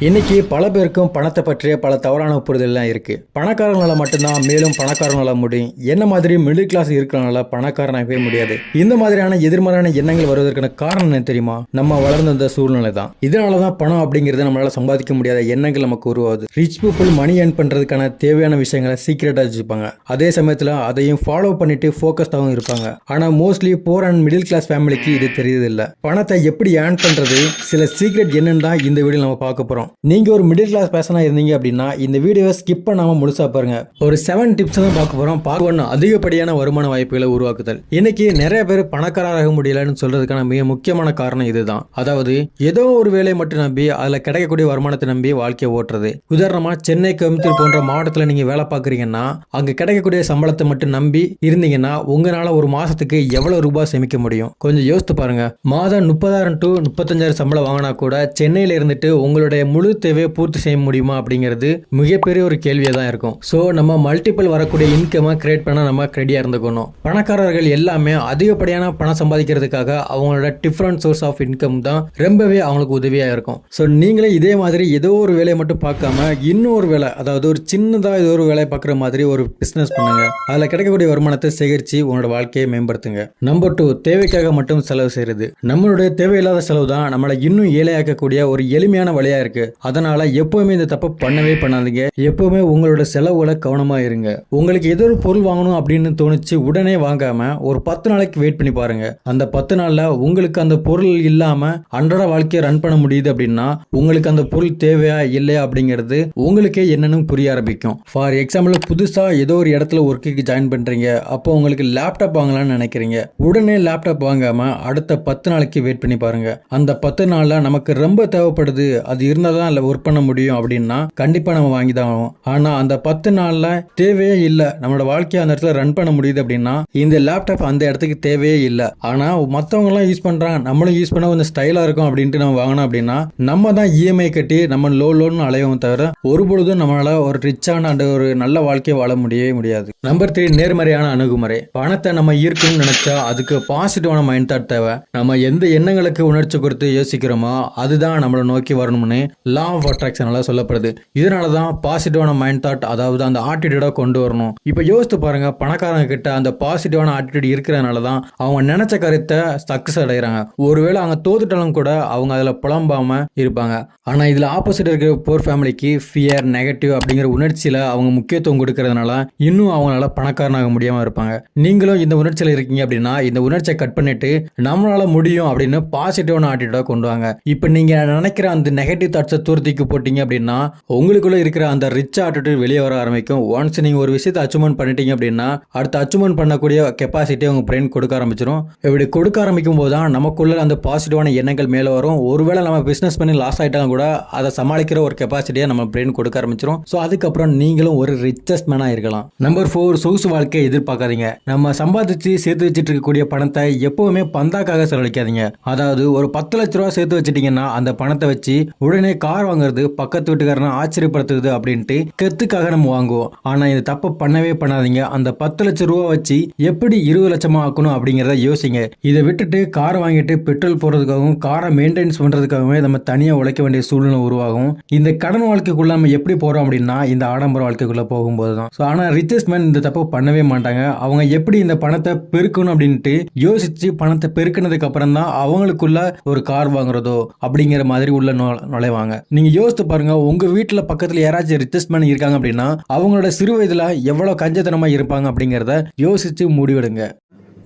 இன்னைக்கு பல பேருக்கும் பணத்தை பற்றிய பல தவறான புரிதல்லாம் இருக்கு. பணக்காரங்களால மட்டும்தான் மேலும் பணக்காரங்களால முடியும். என்ன மாதிரி மிடில் கிளாஸ் இருக்கிறனால பணக்காரனாகவே முடியாது. இந்த மாதிரியான எதிர்மறையான எண்ணங்கள் வருவதற்கான காரணம் என்ன தெரியுமா? நம்ம வளர்ந்த இந்த சூழ்நிலை தான். இதனாலதான் பணம் அப்படிங்கிறது நம்மளால சம்பாதிக்க முடியாத எண்ணங்கள் நமக்கு உருவாகுது. ரிச் பீப்புள் மணி ஏர்ன் பண்றதுக்கான தேவையான விஷயங்களை சீக்கிரட்டா வச்சுப்பாங்க. அதே சமயத்துல அதையும் ஃபாலோ பண்ணிட்டு போக்கஸ்டாகவும் இருப்பாங்க. ஆனா mostly poor and middle class ஃபேமிலிக்கு இது தெரியுது இல்ல. பணத்தை எப்படி ஏர்ன் பண்றது, சில சீக்ரெட் என்னன்னு தான் இந்த வீடியோ நம்ம பார்க்க போறோம். நீங்க ஒரு மிடில் கிளாஸ் பர்சனா இருந்தீங்க அப்படின்னா இந்த வீடியோவை ஸ்கிப் பண்ணாம முழுசா பாருங்க. ஒரு 7 டிப்ஸ் தான் பார்க்க போறோம். பார்க்க 1, அதிகப்படியான வருமான வாய்ப்புகளை உருவாக்குதல். இன்னைக்கு நிறைய பேர் பணக்காரராக முடியலன்னு சொல்றதுக்கான மிக முக்கியமான காரணம் இதுதான். அதாவது ஏதோ ஒரு வேலையை மட்டும் நம்பி அதுல கிடைக்கக்கூடிய வருமானத்தை நம்பி வாழ்க்கையை ஓட்டுறது. உதாரணமா சென்னை, கோயம்புத்தூர் போன்ற மாவட்டத்துல நீங்க வேலை பார்க்குறீங்கன்னா அங்க கிடைக்கக்கூடிய சம்பளத்தை மட்டும் நம்பி இருந்தீங்கன்னா உங்களால ஒரு மாசத்துக்கு எவ்வளவு ரூபாய் சேமிக்க முடியும்? கொஞ்சம் யோசித்து பாருங்க. மாதம் 30,000 to 35,000 சம்பளம் வாங்கினா கூட சென்னையில இருந்துட்டு உங்களுடைய முழு தேவையை பூர்த்தி செய்ய முடியுமா அப்படிங்கிறது மிகப்பெரிய ஒரு கேள்வியா தான் இருக்கும். சோ நம்ம மல்டிபிள் வரக்கூடிய இன்கமை கிரியேட் பண்ண நம்ம ரெடியா இருந்துக்கணும். பணக்காரர்கள் எல்லாமே அதிகப்படியான பணம் சம்பாதிக்கிறதுக்காக அவங்களோட டிஃபரண்ட் சோர்ஸ் ஆஃப் இன்கம் தான் ரொம்பவே அவங்களுக்கு உதவியா இருக்கும். சோ நீங்களே இதே மாதிரி ஏதோ ஒரு வேலையை மட்டும் பார்க்காம இன்னொரு வேலை, அதாவது ஒரு சின்னதா ஏதோ ஒரு வேலையை பார்க்குற மாதிரி ஒரு பிசினஸ் பண்ணுங்க. அதுல கிடைக்கக்கூடிய வருமானத்தை சேகரிச்சு உங்களோட வாழ்க்கையை மேம்படுத்துங்க. நம்பர் 2, தேவைக்காக மட்டும் செலவு செய்யறது. நம்மளுடைய தேவையில்லாத செலவு தான் நம்மளை இன்னும் ஏழையாக்கக்கூடிய ஒரு எளிமையான வழியா இருக்கு. அதனால எப்பவுமே இந்த தப்பை பண்ணவே பண்ணாதீங்க. எப்பவுமே உங்களோட செலவுகளை கவனமா இருங்க. உங்களுக்கு ஏதோ ஒரு பொருள் வாங்கணும் அப்படின்னு தோணுச்சு, உடனே வாங்காம ஒரு 10 நாளைக்கு வெயிட் பண்ணி பாருங்க. அந்த 10 நாள்ல உங்களுக்கு அந்த பொருள் இல்லாம அன்றாட வாழ்க்கையை ரன் பண்ண முடியுது அப்படின்னா உங்களுக்கு அந்த பொருள் தேவையா இல்லையா அப்படிங்கிறது உங்களுக்கே என்னன்னு புரிய ஆரம்பிக்கும். ஃபார் எக்ஸாம்பிள், புதுசா ஏதோ ஒரு இடத்துல ஒர்க்குக்கு ஜாயின் பண்றீங்க. அப்போ உங்களுக்கு லேப்டாப் வாங்கலாம்னு நினைக்கிறீங்க. உடனே லேப்டாப் வாங்காம அடுத்த 10 நாளைக்கு வெயிட் பண்ணி பாருங்க. அந்த 10 நாள்ல நமக்கு ரொம்ப தேவைப்படுது, அது இருந்தாதான் ஒர்க் பண்ண முடியும் அப்படின்னா கண்டிப்பா நம்ம வாங்கி தான் ஆகும். ஆனா அந்த 10 நாள்ல தேவையே இல்ல, நம்மளோட வாழ்க்கையை அந்த இடத்துல ரன் பண்ண முடியுது அப்படின்னா இந்த லேப்டாப் அந்த இடத்துக்கு தேவையே இல்ல. ஆனா மத்தவங்க எல்லாம் யூஸ் பண்றாங்க, நம்மளும் யூஸ் பண்ண கொஞ்சம் ஸ்டைலா இருக்கும் அப்படின்ட்டு நம்ம வாங்கணும் அப்படின்னா நம்ம தான் இஎம்ஐ கட்டி நம்ம லோன்னு அலையவும் தவிர ஒரு பொழுதும் நம்மளால ஒரு ரிச்சான அந்த ஒரு நல்ல வாழ்க்கையை வாழ முடியவே முடியாது. நம்பர் 3, நேர்மறையான அணுகுமுறை. பணத்தை நம்ம ஈர்க்கணும்னு நினைச்சா அதுக்கு பாசிட்டிவான மைண்ட் தாட் தேவை. நம்ம எந்த எண்ணங்களுக்கு உணர்ச்சி கொடுத்து யோசிக்கிறோமோ அதுதான் நம்மளை நோக்கி வரணும்னு லா ஆஃப் அட்ராக்ஷனால சொல்லப்படுது. இதனாலதான் பாசிட்டிவான மைண்ட் தாட், அதாவது அந்த ஆட்டிடியூடா கொண்டு வரணும். இப்ப யோசித்து பாருங்க, பணக்காரங்க கிட்ட அந்த பாசிட்டிவான ஆட்டிடியூட் இருக்கிறதுனாலதான் அவங்க நினைச்ச கருத்தை சக்சஸ் அடைகிறாங்க. ஒருவேளை அவங்க தோத்துட்டாலும் கூட அவங்க அதுல புலம்பாம இருப்பாங்க. ஆனா இதுல ஆப்போசிட் இருக்கிற போர் ஃபேமிலிக்கு ஃபியர், நெகட்டிவ் அப்படிங்கிற உணர்ச்சியில அவங்க முக்கியத்துவம் கொடுக்கறதுனால இன்னும் அவங்களால பணக்காரனாக முடியாம இருப்பாங்க. நீங்களும் இந்த உணர்ச்சியில இருக்கீங்க அப்படின்னா இந்த உணர்ச்சியை கட் பண்ணிட்டு நம்மளால முடியும் அப்படின்னு பாசிட்டிவான ஆட்டிடியூடா கொண்டு வாங்க. இப்ப நீங்க நினைக்கிற அந்த நெகட்டிவ் தாட்ஸை தூரத்துக்கு போட்டீங்க அப்படின்னா உங்களுக்குள்ள இருக்கிற அந்த ரிச் ஆட்டிடியூட் வெளியே வர ஆரம்பிக்கும். ஒன்ஸ் நீங்க ஒரு விஷயத்தை அச்சீவ்மெண்ட் பண்ணிட்டீங்க அப்படின்னா அடுத்து அச்சீவ்மெண்ட் பண்ணக்கூடிய கெப்பாசிட்டி உங்க பிரெயின் கொடுக்க ஆரம்பிச்சிடும். இப்படி கொடுக்க ஆரம்பிக்கும் போது தான் நமக்குள்ள அந்த பாசிட்டிவான எண்ணங்கள் மேல வரும். ஒருவேளை நம்ம பிசினஸ் பண்ணி லாஸ் ஆயிட்டாலும் கூட அதை சமாளிக்கிற ஒரு கெப்பாசிட்டியை நம்ம பிரெயின் கொடுக்க ஆரம்பிச்சிடும். ஸோ அதுக்கப்புறம் நீங்களும் ஒரு ரிச்சஸ்ட் மேனா இருக்கலாம். நம்பர் 4, சொகுசு வாழ்க்கையை எதிர்பார்க்காதீங்க. நம்ம சம்பாதிச்சு சேர்த்து வச்சுட்டு இருக்கக்கூடிய பணத்தை எப்பவுமே பந்தாக்காக செலவழிக்காதீங்க. அதாவது ஒரு 10 லட்ச ரூபா சேர்த்து வச்சுட்டீங்கன்னா அந்த பணத்தை வச்சு உடனே கார் வாங்குறது, பக்கத்து வீட்டுக்காரனை ஆச்சரியப்படுத்துறது அப்படின்ட்டு கெத்துக்காக நம்ம வாங்குவோம். ஆனா இந்த தப்பை பண்ணவே பண்ணாதீங்க. அந்த 10 லட்சம் ரூபா வச்சு எப்படி 20 லட்சமா ஆக்கணும் அப்படிங்கறத யோசிங்க. இதை விட்டுட்டு கார் வாங்கிட்டு பெட்ரோல் போடுறதுக்காகவும் காரை மெயின்டைன்ஸ் பண்றதுக்காகவே நம்ம தனியா உழைக்க வேண்டிய சூழ்நிலை உருவாகும். இந்த கடன் வாழ்க்கைக்குள்ள நம்ம எப்படி போறோம் அப்படின்னா இந்த ஆடம்பர வாழ்க்கைக்குள்ள போகும்போது தான். ஆனா ரிச்சஸ்ட் மேன் இந்த தப்பை பண்ணவே மாட்டாங்க. அவங்க எப்படி இந்த பணத்தை பெருக்கணும் அப்படின்ட்டு யோசிச்சு பணத்தை பெருக்கினதுக்கு அப்புறம் தான் அவங்களுக்குள்ள ஒரு கார் வாங்குறதோ அப்படிங்கிற மாதிரி உள்ள நுழைவாங்க. நீங்க யோசித்து பாருங்க, உங்க வீட்டுல பக்கத்துல யாராச்சும் ரிச்சஸ்ட் மேன் இருக்காங்க அப்படின்னா அவங்களோட சிறு வயதுல எவ்வளவு கஞ்சத்தனமா இருப்பாங்க அப்படிங்கறத யோசிச்சு முடிவெடுங்க.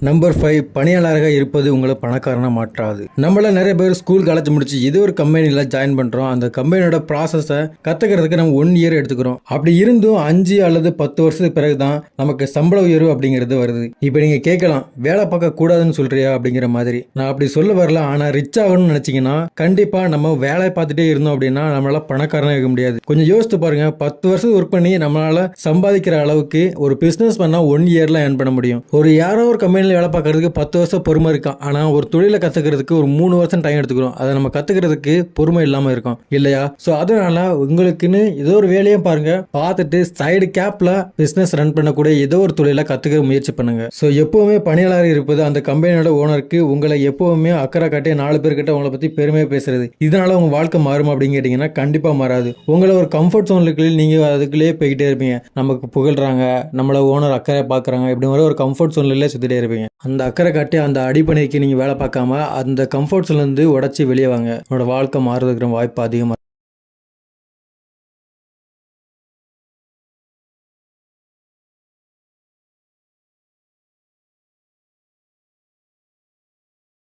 நம்பர் 5, பணியாளராக இருப்பது உங்களை பணக்காரனா மாற்றாது. நம்மள நிறைய பேர் ஸ்கூல், காலேஜ் முடிச்சு ஏதோ ஒரு கம்பெனில ஜாயின் பண்றோம். அந்த கம்பெனியோட ப்ராசஸை கத்துக்கிறதுக்கு நம்ம 1 இயர் எடுத்துக்கிறோம். அப்படி இருந்தும் 5 அல்லது 10 வருஷத்துக்கு பிறகுதான் நமக்கு சம்பள உயர்வு அப்படிங்கிறது வருது. இப்ப நீங்க கேட்கலாம், வேலை பார்க்க கூடாதுன்னு சொல்றியா அப்படிங்கிற மாதிரி. நான் அப்படி சொல்ல வரல. ஆனா ரிச் ஆகணும்னு நினைச்சீங்கன்னா கண்டிப்பா நம்ம வேலை பார்த்துட்டே இருந்தோம் அப்படின்னா நம்மளால பணக்காரனா இருக்க முடியாது. கொஞ்சம் யோசித்து பாருங்க, 10 வருஷம் ஒர்க் பண்ணி நம்மளால சம்பாதிக்கிற அளவுக்கு ஒரு பிசினஸ் பண்ணா 1 இயர்ல ஏர்ன் பண்ண முடியும். ஒரு யாரோ ஒரு கம்பெனில கம்பெனியில் வேலை பார்க்கறதுக்கு 10 வருஷம் பொறுமை இருக்கும். ஆனால் ஒரு தொழிலை கற்றுக்கிறதுக்கு ஒரு 3 வருஷம் டைம் எடுத்துக்கிறோம். அதை நம்ம கற்றுக்கிறதுக்கு பொறுமை இல்லாமல் இருக்கும் இல்லையா? ஸோ அதனால உங்களுக்குன்னு ஏதோ ஒரு வேலையும் பாருங்க, பார்த்துட்டு சைடு கேப்பில் பிஸ்னஸ் ரன் பண்ணக்கூடிய ஏதோ ஒரு தொழிலை கற்றுக்க முயற்சி பண்ணுங்க. ஸோ எப்பவுமே பணியாளர் இருப்பது அந்த கம்பெனியோட ஓனருக்கு உங்களை எப்பவுமே அக்கறை காட்டி 4 பேர்கிட்ட உங்களை பற்றி பெருமையாக பேசுறது. இதனால உங்கள் வாழ்க்கை மாறும் அப்படின்னு கேட்டிங்கன்னா கண்டிப்பாக மாறாது. உங்களை ஒரு கம்ஃபர்ட் ஜோனுக்கு நீங்கள் அதுக்குள்ளேயே போய்கிட்டே இருப்பீங்க. நமக்கு புகழ்றாங்க, நம்மளை ஓனர் அக்கறை பார்க்குறாங்க, இப்படி ஒரு கம்ஃபர்ட் ஜோன்லேயே சுற்றிட்டே இருப்பீங்க. அந்த அக்கறை காட்டி அந்த அடிப்படைக்கு நீங்கள் வேலை பார்க்காம அந்த கம்ஃபர்ட் ஜோன்லேருந்து உடச்சி வெளியே வாங்க. உங்களோட வாழ்க்கை மாறுறதுக்கு வாய்ப்பு அதிகமாக.